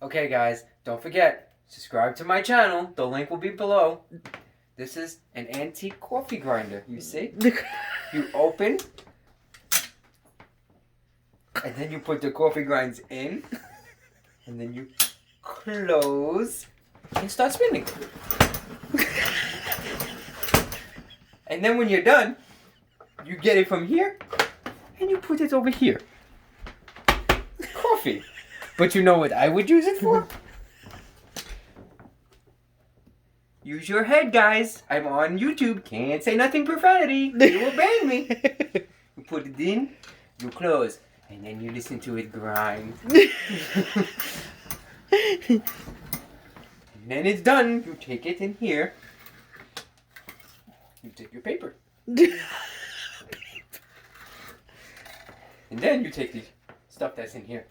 Okay, guys, don't forget, subscribe to my channel. The link will be below. This is an antique coffee grinder, you see? You open, and then you put the coffee grinds in, and then you close, and start spinning. And then when you're done, you get it from here, and you put it over here. Coffee. But you know what I would use it for? Use your head, guys. I'm on YouTube. Can't say nothing profanity. You will ban me. You put it in, you close, and then you listen to it grind. And then it's done. You take it in here. You take your paper. And then you take the stuff that's in here.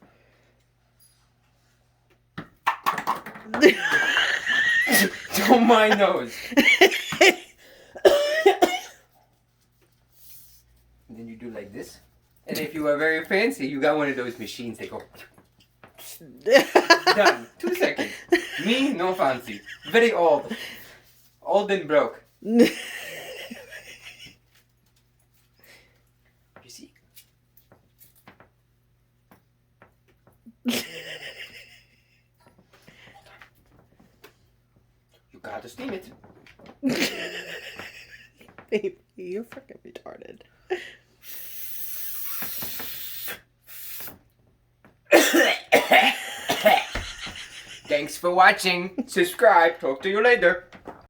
Don't mind those. And then you do like this. And if you are very fancy, you got one of those machines that go. Done. 2 seconds. Me, no fancy. Very old. Old and broke. You see? You gotta steam it. Baby, you're freaking retarded. Thanks for watching. Subscribe. Talk to you later.